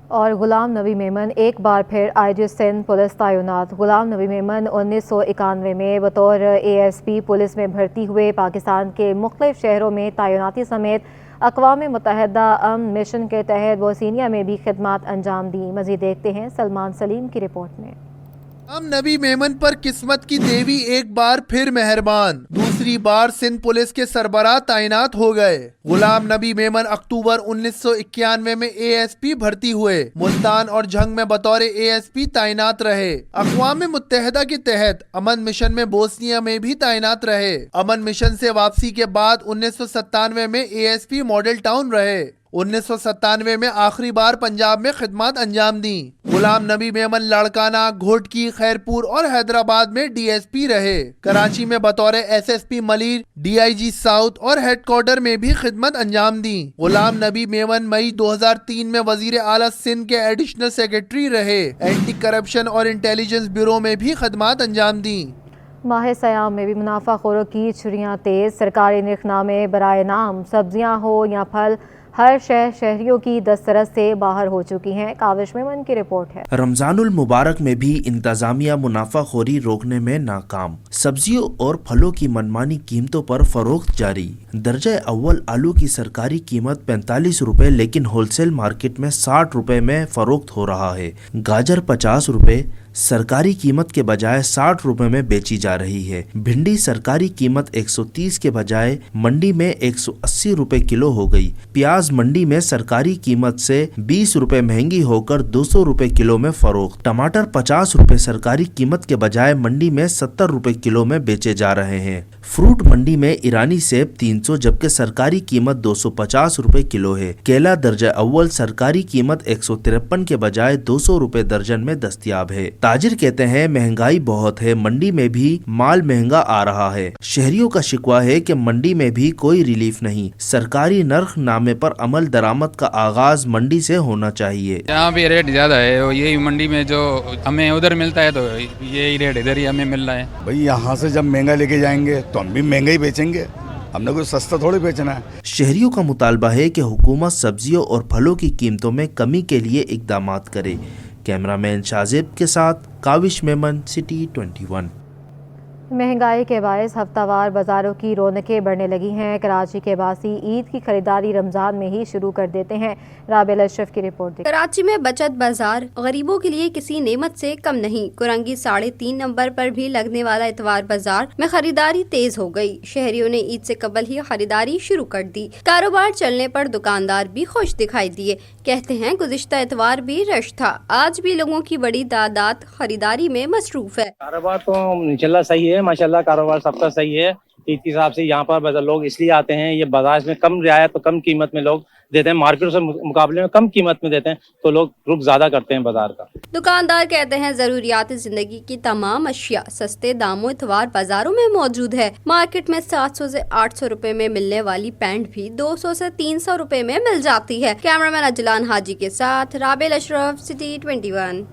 اور غلام نبی میمن ایک بار پھر آئی جی سندھ پولیس تعینات۔ غلام نبی میمن 1991 میں بطور اے ایس پی پولیس میں بھرتی ہوئے پاکستان کے مختلف شہروں میں تعیناتی سمیت اقوام متحدہ امن مشن کے تحت بوسنیا میں بھی خدمات انجام دیں۔ مزید دیکھتے ہیں سلمان سلیم کی رپورٹ میں۔ غلام نبی میمن پر قسمت کی دیوی ایک بار پھر مہربان، دوسری بار سندھ پولیس کے سربراہ تعینات ہو گئے۔ غلام نبی میمن اکتوبر 1991 میں اے ایس پی بھرتی ہوئے، ملتان اور جھنگ میں بطور اے ایس پی تعینات رہے۔ اقوام متحدہ کے تحت امن مشن میں بوسنیا میں بھی تعینات رہے۔ امن مشن سے واپسی کے بعد 1997 میں A S P model town رہے۔ 1997 میں آخری بار پنجاب میں خدمات انجام دیں۔ غلام نبی میمن لاڑکانہ، گھوٹکی، خیرپور اور حیدرآباد میں ڈی ایس پی رہے۔ کراچی میں بطور S S P Malir, D I G south اور ہیڈ کوارٹر میں بھی خدمت انجام دیں۔ غلام نبی میمن مئی 2003 میں وزیر اعلیٰ سندھ کے ایڈیشنل سیکرٹری رہے۔ اینٹی کرپشن اور انٹیلیجنس بیورو میں بھی خدمات انجام دیں۔ ماہ سیام میں بھی منافع خوروں کی چھریاں تیز، سرکاری نرخ نامے برائے نام، سبزیاں ہو یا پھل، ہر شے شہریوں کی دسترس سے باہر ہو چکی ہیں۔ کاوش میمن کی رپورٹ ہے۔ رمضان المبارک میں بھی انتظامیہ منافع خوری روکنے میں ناکام، سبزیوں اور پھلوں کی منمانی قیمتوں پر فروخت جاری۔ درجہ اول آلو کی سرکاری قیمت 45 روپے لیکن ہول سیل مارکیٹ میں 60 روپے میں فروخت ہو رہا ہے۔ گاجر 50 روپے سرکاری قیمت کے بجائے 60 روپے میں بیچی جا رہی ہے۔ بھنڈی سرکاری قیمت 130 کے بجائے منڈی میں 180 روپے کلو ہو گئی۔ پیاز منڈی میں سرکاری قیمت سے 20 روپے مہنگی ہو کر 200 روپے کلو میں فروخت۔ ٹماٹر 50 روپے سرکاری قیمت کے بجائے منڈی میں 70 روپے کلو میں بیچے جا رہے ہیں۔ فروٹ منڈی میں ایرانی سیب 300 جبکہ سرکاری قیمت 250 روپے کلو ہے۔ کیلا درجہ اول سرکاری قیمت 153 کے بجائے 200 روپے درجن میں دستیاب ہے۔ تاجر کہتے ہیں مہنگائی بہت ہے، منڈی میں بھی مال مہنگا آ رہا ہے۔ شہریوں کا شکوہ ہے کہ منڈی میں بھی کوئی ریلیف نہیں۔ سرکاری نرخ نامے پر عمل درآمد کا آغاز منڈی سے ہونا چاہیے۔ یہاں بھی ریٹ زیادہ ہے، یہی منڈی میں جو ہمیں ادھر ملتا ہے تو یہی ریٹ ادھر ہی ہمیں مل رہا ہے۔ بھائی یہاں سے جب مہنگا لے کے جائیں گے تو ہم بھی مہنگا ہی بیچیں گے، ہم نے کوئی سستا تھوڑی بیچنا ہے۔ شہریوں کا مطالبہ ہے کہ حکومت سبزیوں اور پھلوں کی قیمتوں میں کمی کے لیے اقدامات کرے۔ کیمرہ مین شازیب کے ساتھ کاوش میمن، سٹی 21۔ مہنگائی کے باعث ہفتہ وار بازاروں کی رونقیں بڑھنے لگی ہیں۔ کراچی کے باسی عید کی خریداری رمضان میں ہی شروع کر دیتے ہیں۔ رابعہ اشرف کی رپورٹ۔ کراچی میں بچت بازار غریبوں کے لیے کسی نعمت سے کم نہیں۔ کرنگی 3.5 نمبر پر بھی لگنے والا اتوار بازار میں خریداری تیز ہو گئی۔ شہریوں نے عید سے قبل ہی خریداری شروع کر دی۔ کاروبار چلنے پر دکاندار بھی خوش دکھائی دیے۔ کہتے ہیں گزشتہ اتوار بھی رش تھا، آج بھی لوگوں کی بڑی تعداد خریداری میں مصروف ہے۔ کاروبار تو انشاءاللہ صحیح ہے، ماشاءاللہ کاروبار سب کا صحیح ہے۔ عید کے حساب سے یہاں پر لوگ اس لیے آتے ہیں، یہ بازار میں کم رعایت تو کم قیمت میں لوگ دیتے ہیں، مارکیٹ سے مقابلے میں کم قیمت میں دیتے ہیں تو لوگ رخ زیادہ کرتے ہیں بازار کا۔ دکاندار کہتے ہیں ضروریات زندگی کی تمام اشیاء سستے داموں اتوار بازاروں میں موجود ہے۔ مارکیٹ میں 700 سے 800 روپے میں ملنے والی پینٹ بھی 200 سے 300 روپے میں مل جاتی ہے۔ کیمرہ مین اجلان حاجی کے ساتھ رابعہ اشرف، سٹی 21۔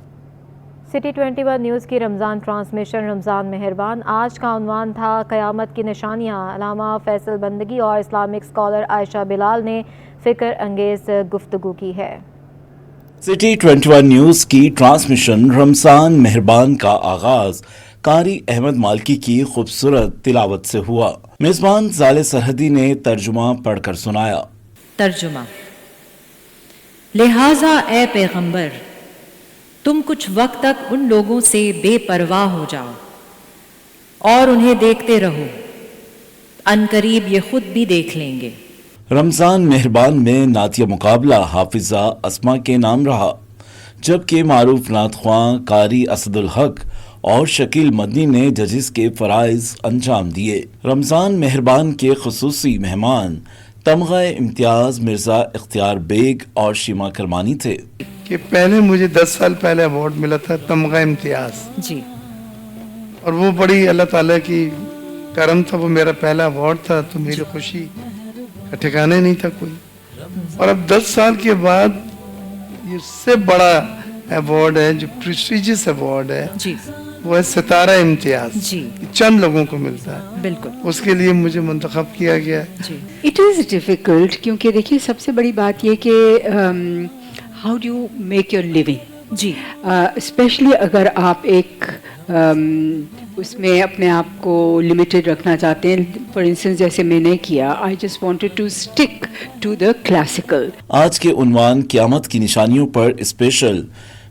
سٹی 21 نیوز کی رمضان ٹرانسمیشن رمضان مہربان۔ آج کا عنوان تھا قیامت کی نشانیاں۔ علامہ فیصل بندگی اور اسلامک اسکالر عائشہ بلال نے فکر انگیز گفتگو کی ہے۔ سٹی 21 نیوز کی ٹرانسمیشن رمضان مہربان کا آغاز قاری احمد مالکی کی خوبصورت تلاوت سے ہوا۔ میزبان زال سرحدی نے ترجمہ پڑھ کر سنایا۔ ترجمہ۔ لہٰذا اے پیغمبر، تم کچھ وقت تک ان لوگوں سے بے پرواہ ہو جاؤ اور انہیں دیکھتے رہو، ان قریب یہ خود بھی دیکھ لیں گے۔ رمضان مہربان میں نعتیہ مقابلہ حافظہ اسما کے نام رہا، جبکہ معروف نعت خواں قاری اسد الحق اور شکیل مدنی نے ججز کے فرائض انجام دیے۔ رمضان مہربان کے خصوصی مہمان تمغہ امتیاز مرزا اختیار بیگ اور شیما کرمانی تھے۔ کہ پہلے مجھے 10 سال پہلے ایوارڈ ملا تھا تمغہ امتیاز جی، اور وہ بڑی اللہ تعالیٰ کی کرم تھا، وہ میرا پہلا ایوارڈ تھا تو میری خوشی کا ٹھکانے نہیں تھا کوئی۔ اور اب 10 سال کے بعد یہ اس سے بڑا ایوارڈ ہے جو پریسٹیجس ایوارڈ ہے جی، وہ ہے ستارہ امتیاز، جی، چند لوگوں کو ملتا ہے، بالکل، اس کے لیے مجھے منتخب کیا گیا ہے۔ جی۔ اٹ از ڈیفیکلٹ، کیونکہ دیکھیے سب سے بڑی بات یہ کہ how do you make your living? जी स्पेशली अगर आप एक उसमें अपने आप को लिमिटेड रखना चाहते हैं, फॉर इंस्टेंस जैसे मैंने किया, I just wanted to stick to the classical. आज के उन्वान क़यामत की निशानियों पर स्पेशल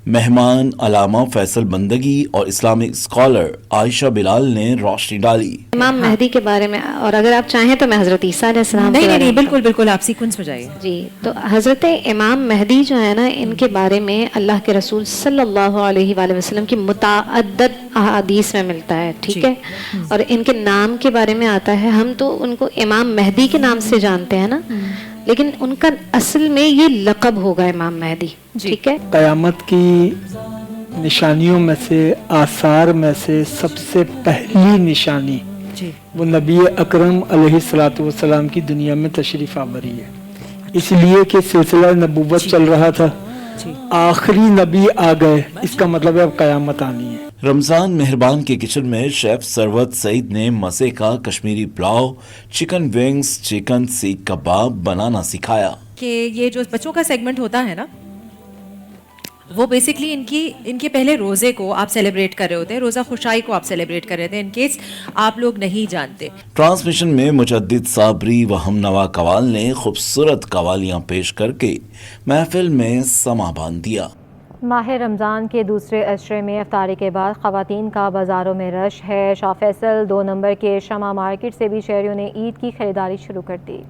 मेहमान अलामा फैसल बंदगी और इस्लामिक स्कॉलर आयशा बिलाल ने रोशनी डाली. इमाम मेहदी के बारे में, और अगर आप चाहें तो मैं हज़रत ईसा अलैहिस्सलाम नहीं नहीं नहीं बिल्कुल बिल्कुल आप सीक्वेंस में जाइए. जी, तो हज़रत इमाम मेहदी जो है ना, इनके बारे में अल्लाह के रसूल सल्लल्लाहु अलैहि वसल्लम की मुतअद्दिद अहादीस में मिलता है, ठीक है. और इनके नाम के बारे में आता है, हम तो उनको इमाम मेहदी के नाम से जानते हैं ना, लेकिन उनका असल में ये लक़ब होगा इमाम मेहदी, ठीक है. क़यामत की निशानियों में से, आसार में से सबसे पहली निशानी वो नबी अकरम अलैहिस्सलातु वस्सलाम की दुनिया में तशरीफ़ आवरी है. इसलिए कि सिलसिला नबूवत चल रहा था, आखिरी नबी आ गए, इसका मतलब है अब क़यामत आनी है. रमजान मेहरबान के किचन में शेफ सरवत सईद ने मज़े का Kashmiri pulao, chicken wings, chicken सीख कबाब बनाना सिखाया. कि ये जो बच्चों का सेगमेंट होता है ना, वो बेसिकली इनके पहले रोज़े को आप सेलिब्रेट कर रहे होते हैं, रोज़ा खुशाई को आप सेलिब्रेट कर रहे थे, इन केस आप लोग नहीं जानते. ट्रांसमिशन में मुजद्दिद साबरी व हमनवा कवाल ने खूबसूरत कवालियाँ पेश करके महफिल में समा बांध दिया. माह रमज़ान के दूसरे अशरे में इफ्तारी के बाद ख़वातीन का बाज़ारों में रश है. शाह फैसल 2 नंबर के शमा मार्केट से भी शहरियों ने ईद की खरीदारी शुरू कर दी.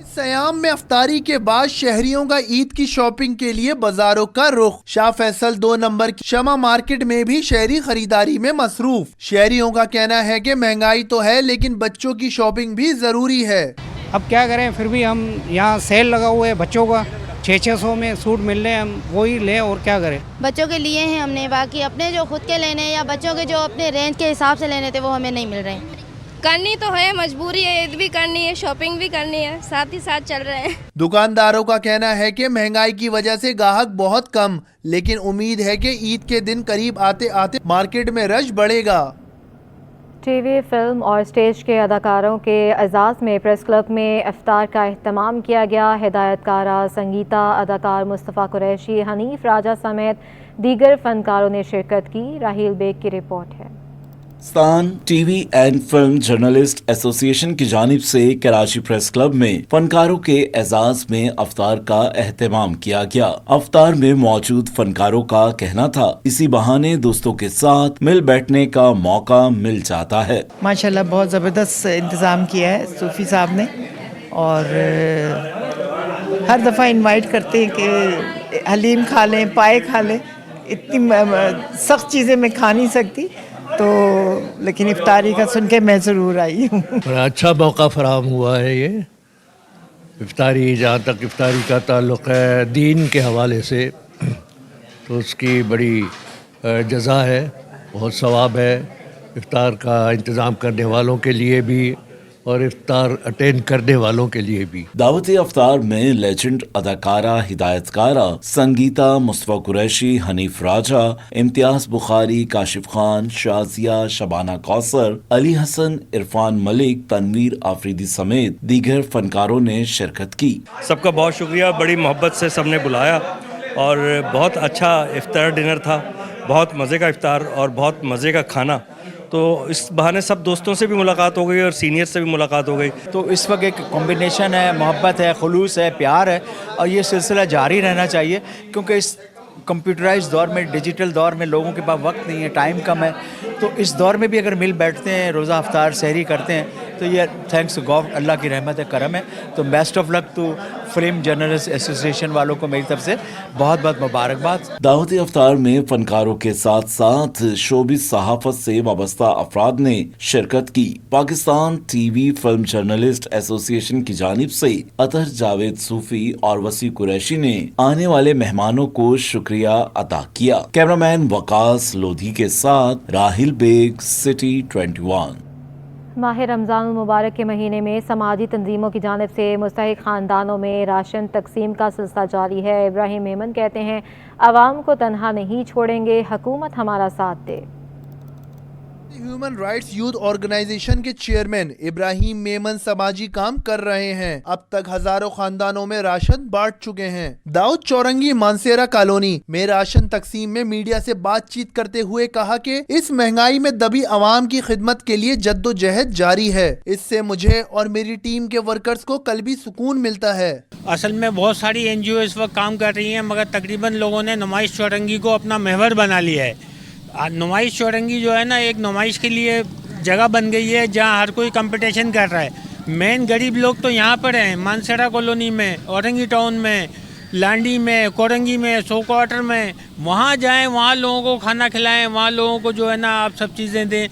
सयाम में इफ्तारी के बाद शहरियों का ईद की शॉपिंग के लिए बाजारों का रुख. शाह फैसल 2 नंबर की शमा मार्केट में भी शहरी खरीदारी में मसरूफ. शहरियों का कहना है कि महंगाई तो है, लेकिन बच्चों की शॉपिंग भी जरूरी है. अब क्या करें, फिर भी हम यहाँ सेल लगा हुआ है बच्चों का, 600 में सूट मिल रहे हैं, हम वही लें और क्या करें. बच्चों के लिए हैं हमने, बाकी अपने जो खुद के लेने या बच्चों के जो अपने रेंज के हिसाब से लेने थे वो हमें नहीं मिल रहे हैं. करनी तो है, मजबूरी है, ईद भी करनी है, शॉपिंग भी करनी है, साथ ही साथ चल रहे हैं. दुकानदारों का कहना है कि महंगाई की वजह से ग्राहक बहुत कम, लेकिन उम्मीद है कि ईद के दिन करीब आते आते मार्केट में रश बढ़ेगा. टीवी, फिल्म और स्टेज के अदाकारों के एजाज़ में प्रेस क्लब में इफ्तार का एहतमाम किया गया. हिदायतकारा, संगीता, अदाकार मुस्तफ़ा कुरैशी, हनीफ राजा समेत दीगर फनकारों ने शिरकत की. राहील बेग की रिपोर्ट है. Pakistan TV and film journalist association की जानिब से कराची प्रेस क्लब में फनकारों के एजाज में अफ्तार का एहतमाम किया गया. अफ्तार में मौजूद फनकारों का कहना था, इसी बहाने दोस्तों के साथ मिल बैठने का मौका मिल जाता है. माशाल्लाह बहुत ज़बरदस्त इंतज़ाम किया है सूफी साहब ने, और हर दफ़ा इनवाइट करते हैं कि हलीम खा लें, पाए खा लें. इतनी सख्त चीज़ें मैं खा नहीं सकती, तो लेकिन इफ्तारी का सुन के मैं ज़रूर आई हूँ. बड़ा अच्छा मौका फराहम हुआ है ये इफ्तारी. जहाँ तक इफ्तारी का ताल्लुक़ है दीन के हवाले से, तो उसकी बड़ी जज़ा है, बहुत सवाब है इफ्तार का इंतज़ाम करने वालों के लिए भी और इफ्तार अटेंड करने वालों के लिए भी. दावत अफ्तार में लेजेंड अदाकारा, हिदायतकारा, संगीता, मुस्तफ़ा कुरैशी, हनीफ राजा, इम्तियाज बुखारी, काशिफ खान, शाजिया, शबाना कौसर, अली हसन, इरफान मलिक, तनवीर आफरीदी समेत दीगर फनकारों ने शिरकत की. सबका बहुत शुक्रिया, बड़ी मोहब्बत से सबने बुलाया और बहुत अच्छा इफ्तार डिनर था. बहुत मज़े का इफ्तार और बहुत मज़े का खाना. तो इस बहाने सब दोस्तों से भी मुलाकात हो गई और सीनियर से भी मुलाकात हो गई. तो इस वक्त एक कॉम्बिनेशन है, मोहब्बत है, खुलूस है, प्यार है, और ये सिलसिला जारी रहना चाहिए, क्योंकि इस कंप्यूटराइज्ड दौर में, डिजिटल दौर में लोगों के पास वक्त नहीं है, टाइम कम है. तो इस दौर में भी अगर मिल बैठते हैं, रोज़ा अफ्तार सहरी करते हैं, तो ये थैंक्स टू गॉड, अल्लाह की रहमत है, करम है. तो best of luck to film journalist association वालों को मेरी तरफ से बहुत बहुत मुबारकबाद. दावत अफ्तार में फनकारों के साथ साथ शोबिज़ सहाफ़त से वाबस्ता अफराद ने शिरकत की. Pakistan TV film journalist association की जानिब से अतहर जावेद सूफी और वसी कुरैशी ने आने वाले मेहमानों को शुक्रिया अदा किया. कैमरामैन वकास लोधी के साथ राहिल बेग, सिटी 21. माह रमज़ान मुबारक के महीने में समाजी तंजीमों की जानिब से मुस्तहिक ख़ानदानों में राशन तकसीम का सिलसिला जारी है. इब्राहिम मेमन कहते हैं, आवाम को तनहा नहीं छोड़ेंगे, हुकूमत हमारा साथ दे. ह्यूमन राइट्स यूथ ऑर्गेनाइजेशन के चेयरमैन इब्राहिम मेमन समाजी काम कर रहे हैं। अब तक हजारों खानदानों में राशन बांट चुके हैं। दाऊद चौरंगी मानसेरा कॉलोनी में राशन तकसीम में मीडिया से बातचीत करते हुए कहा कि इस महंगाई में दबी आवाम की खिदमत के लिए जद्दोजहद जारी है। इससे मुझे और मेरी टीम के वर्कर्स को कल्बी सुकून मिलता है। असल में बहुत सारी एनजीओ इस वक्त काम कर रही हैं, मगर तकरीबन लोगों ने नुमाइश चौरंगी को अपना महवर बना लिया है। नुमाइश चौरंगी जो है ना, एक नुमाइश के लिए जगह बन गई है जहाँ हर कोई कंपटीशन कर रहा है। मेन गरीब लोग तो यहाँ पर हैं, मानसेरा कॉलोनी में, औरंगी टाउन में, लांडी में, कोरंगी में, सो क्वार्टर में। वहाँ जाएं, वहाँ लोगों को खाना खिलाएं, वहाँ लोगों को जो है ना आप सब चीज़ें दें,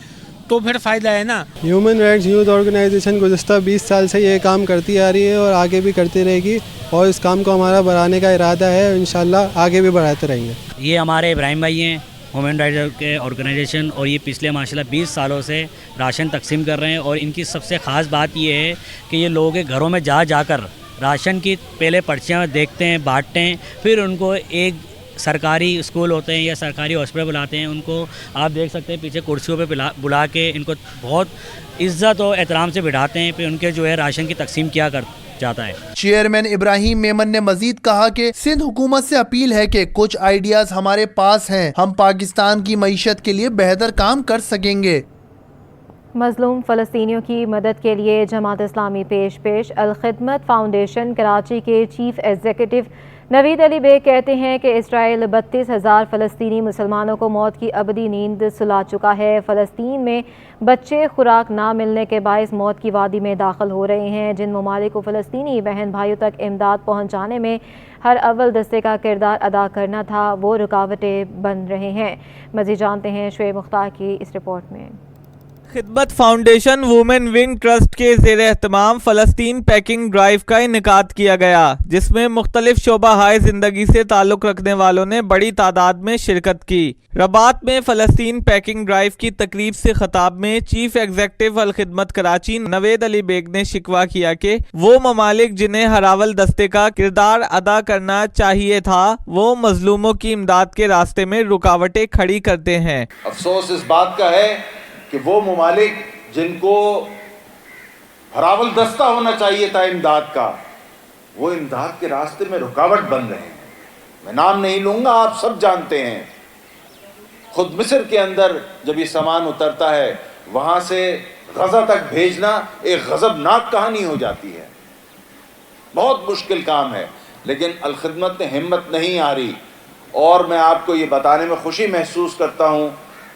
तो फिर फ़ायदा है ना। ह्यूमन राइट्स यूथ ऑर्गेनाइजेशन गुज़श्ता 20 साल से ये काम करती आ रही है और आगे भी करती रहेगी, और इस काम को हमारा बढ़ाने का इरादा है। इंशाल्लाह आगे भी बढ़ाते रहेंगे। ये हमारे इब्राहिम भाई हैं, ह्यूमन राइट्स के ऑर्गेनाइजेशन, और ये पिछले माशाल्लाह 20 सालों से राशन तकसीम कर रहे हैं। और इनकी सबसे ख़ास बात ये है कि ये लोगों के घरों में जाकर राशन की पहले पर्चियाँ देखते हैं, बांटते हैं, फिर उनको एक सरकारी स्कूल होते हैं या सरकारी हॉस्पिटल बुलाते हैं। उनको आप देख सकते हैं पीछे कुर्सियों पे बुला के इनको बहुत इज़्ज़त और एहतराम से बिठाते हैं, फिर उनके जो है राशन की तकसीम किया जाता है। चेयरमैन इब्राहिम मेमन ने मजीद कहा कि सिंध हुकूमत से अपील है कि कुछ आइडियाज हमारे पास हैं, हम पाकिस्तान की मईशत के लिए बेहतर काम कर सकेंगे। मजलूम फ़लस्तीनियों की मदद के लिए जमात इस्लामी पेश अल खिदमत फाउंडेशन कराची के चीफ एग्जीक्यूटिव नवीद अली बेग कहते हैं कि इसराइल 32,000 फ़लस्तीनी मुसलमानों को मौत की अबदी नींद सुला चुका है। फ़लस्तीन में बच्चे खुराक ना मिलने के बायस मौत की वादी में दाखिल हो रहे हैं। जिन ममालिक को फ़लस्तीनी बहन भाइयों तक इमदाद पहुँचाने में हर अव्वल दस्ते का किरदार अदा करना था, वो रुकावटें बन रहे हैं। मज़ीद जानते हैं शुएब मुख्तार की इस रिपोर्ट में। खिदमत फाउंडेशन वुमेन विंग ट्रस्ट के ज़ेर एहतमाम फ़लस्तीन पैकिंग ड्राइव का इनेकाद किया गया, जिसमें मुख्तलिफ शोबा हाय ज़िंदगी से ताल्लुक़ रखने वालों ने बड़ी तादाद में शिरकत की। रबात में फ़लस्तीन पैकिंग ड्राइव की तकरीब से खिताब में चीफ एग्जीक्यूटिव अल खिदमत कराची नवेद अली बेग ने शिकवा किया कि वो ममालिक जिन्हें हरावल दस्ते का किरदार अदा करना चाहिए था, वो मजलूमों की इमदाद के रास्ते में रुकावटें खड़ी करते हैं। अफसोस इस बात का है कि वो ममालिक जिनको हरावल दस्ता होना चाहिए था इमदाद का, वो इमदाद के रास्ते में रुकावट बन रहे हैं। मैं नाम नहीं लूँगा, आप सब जानते हैं। खुद मिस्र के अंदर जब ये सामान उतरता है, वहाँ से गज़ा तक भेजना एक गज़बनाक कहानी हो जाती है। बहुत मुश्किल काम है, लेकिन अल खिदमत ने हिम्मत नहीं हारी। और मैं आपको ये बताने में खुशी महसूस करता हूँ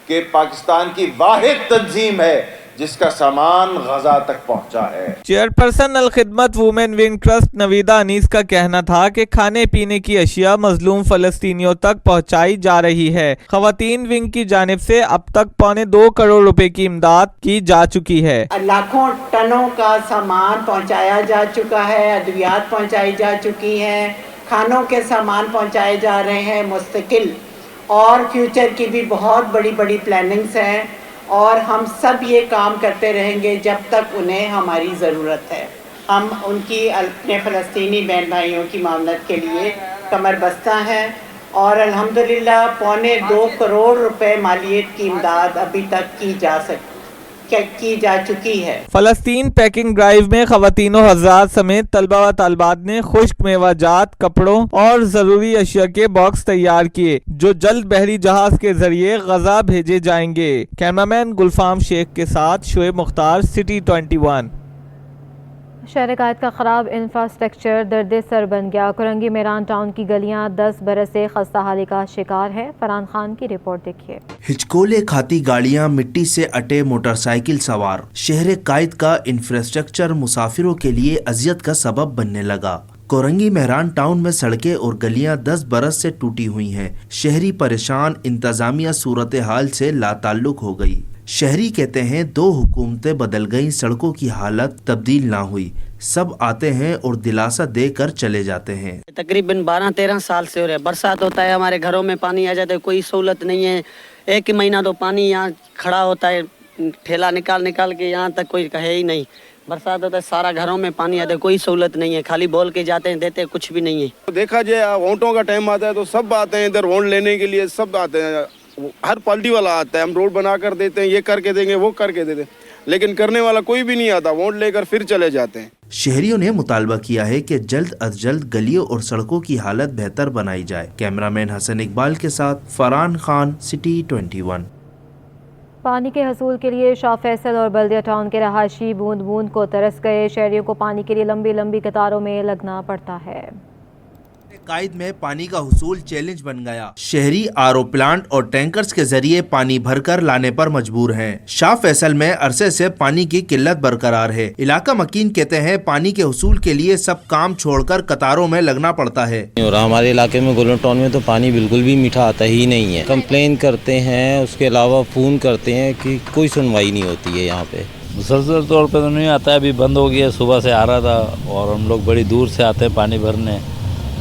कि पाकिस्तान की वाहिद तंजीम है जिसका सामान गजा तक पहुंचा है। चेयरपर्सन अल खिदमत women wing trust Navida Anees का कहना था कि खाने पीने की अशिया मजलूम फलस्तीनियों तक पहुंचाई जा रही है। खवातीन विंग की जानिब से अब तक 2.25 करोड़ रुपए की इमदाद की जा चुकी है। लाखों टनों का सामान पहुंचाया जा चुका है, अद्वियात पहुंचाई जा चुकी है, खानों के सामान पहुंचाए जा रहे हैं मुस्तकिल, और फ्यूचर की भी बहुत बड़ी बड़ी प्लानिंग्स हैं, और हम सब ये काम करते रहेंगे जब तक उन्हें हमारी ज़रूरत है। हम उनकी अपने फ़लस्तीनी बहन भाइयों की मामलत के लिए कमर बस्ता हैं, और अल्हम्दुलिल्लाह 2.25 करोड़ रुपए मालियत की इमदाद अभी तक की जा चुकी है। फलस्तीन पैकिंग ड्राइव में खवातीनो हज़रात समेत तलबा व तालिबात ने खुश्क मेवाजात, कपड़ों और जरूरी अशिया के बॉक्स तैयार किए, जो जल्द बहरी जहाज के जरिए गजा भेजे जाएंगे। कैमरामैन गुलफाम शेख के साथ शुएब मुख्तार, सिटी 21। शहर कायद का ख़राब इंफ्रास्ट्रक्चर दर्द सर बन गया। कुरंगी मेरान टाउन की गलियां 10 बरस से खस्ता हाली का शिकार है। फरहान खान की रिपोर्ट देखिए। हिचकोले खाती गाड़ियां, मिट्टी से अटे मोटरसाइकिल सवार, शहर कायद का इंफ्रास्ट्रक्चर मुसाफिरों के लिए अजियत का सबब बनने लगा। कोरंगी मेहरान टाउन में सड़कें और गलियां 10 बरस से टूटी हुई हैं। शहरी परेशान, इंतजामिया सूरत हाल से लाताल्लुक हो गई। शहरी कहते हैं 2 हुकूमतें बदल गईं, सड़कों की हालत तब्दील ना हुई। सब आते हैं और दिलासा देकर चले जाते हैं। तकरीबन 12-13 साल से हो रहा है। बरसात होता है, हमारे घरों में पानी आ जाता है, कोई सहूलत नहीं है। एक महीना तो पानी यहाँ खड़ा होता है, ठेला निकाल के यहाँ तक कोई कहे ही नहीं। बरसात होता है, सारा घरों में पानी आता है, कोई सहूलत नहीं है, खाली बोल के जाते हैं, देते कुछ भी नहीं है। देखा जाए वोटों का टाइम आता है तो सब आते हैं इधर वोट लेने के लिए, सब आते हैं। हर पार्टी वाला आता है, हम रोड बना कर देते हैं, ये करके देंगे, वो करके देते हैं, लेकिन करने वाला कोई भी नहीं आता, वोट लेकर फिर चले जाते हैं। शहरियों ने मुतालबा किया है कि जल्द अज जल्द गलियों और सड़कों की हालत बेहतर बनाई जाए। कैमरामैन हसन इकबाल के साथ फरहान खान, सिटी 21। पानी के हसूल के लिए शाह फैसल और बल्दिया टाउन के रहायशी बूंद बूंद को तरस गए। शहरियों को पानी के लिए लंबी लंबी कतारों में लगना पड़ता है। कायद में पानी का हुसूल चैलेंज बन गया। शहरी आरओ प्लांट और टैंकर्स के जरिए पानी भरकर लाने पर मजबूर हैं। शाह फैसल में अरसे से पानी की किल्लत बरकरार है। इलाका मकीन कहते हैं पानी के हुसूल के लिए सब काम छोड़कर कतारों में लगना पड़ता है। और हमारे इलाके में गोल्डन टाउन में तो पानी बिल्कुल भी मीठा आता ही नहीं है। कंप्लेन करते हैं, उसके अलावा फ़ोन करते हैं कि कोई सुनवाई नहीं होती है यहाँ पे। मुसलसल तौर पर तो नहीं आता है, अभी बंद हो गया। सुबह से आ रहा था और हम लोग बड़ी दूर से आते हैं पानी भरने,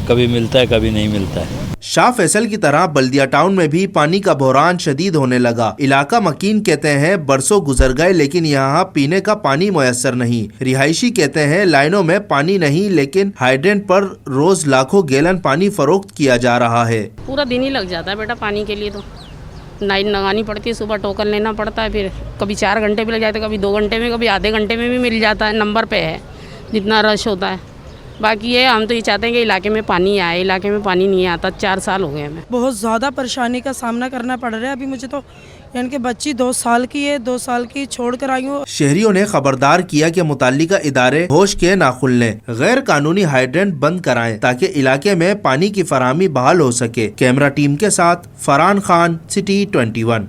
कभी मिलता है कभी नहीं मिलता है। शाह फैसल की तरह बल्दिया टाउन में भी पानी का बहरान शदीद होने लगा। इलाका मकीन कहते हैं बरसों गुजर गए लेकिन यहाँ पीने का पानी मुयस्सर नहीं। रिहायशी कहते हैं लाइनों में पानी नहीं लेकिन हाइड्रेंट पर रोज लाखों गैलन पानी फरोख्त किया जा रहा है। पूरा दिन ही लग जाता है बेटा पानी के लिए, तो लाइन लगानी पड़ती है, सुबह टोकन लेना पड़ता है, फिर कभी 4 घंटे भी लग जाते हैं, कभी 2 घंटे में, कभी आधे घंटे में भी मिल जाता है। नंबर पे है जितना रश होता है। बाकी ये हम तो ये चाहते हैं कि इलाके में पानी आए। इलाके में पानी नहीं आता, 4 साल हो गए हमें। बहुत ज़्यादा परेशानी का सामना करना पड़ रहा है। अभी मुझे तो यानी कि बच्ची 2 साल की है, 2 साल की छोड़ कर आई हूँ। शहरियों ने खबरदार किया कि मुताल्लिका इदारे होश के ना खुलने, गैर कानूनी हाइड्रेंट बंद कराएं ताकि इलाके में पानी की फराहमी बहाल हो सके। कैमरा टीम के साथ फरहान खान, सिटी 21।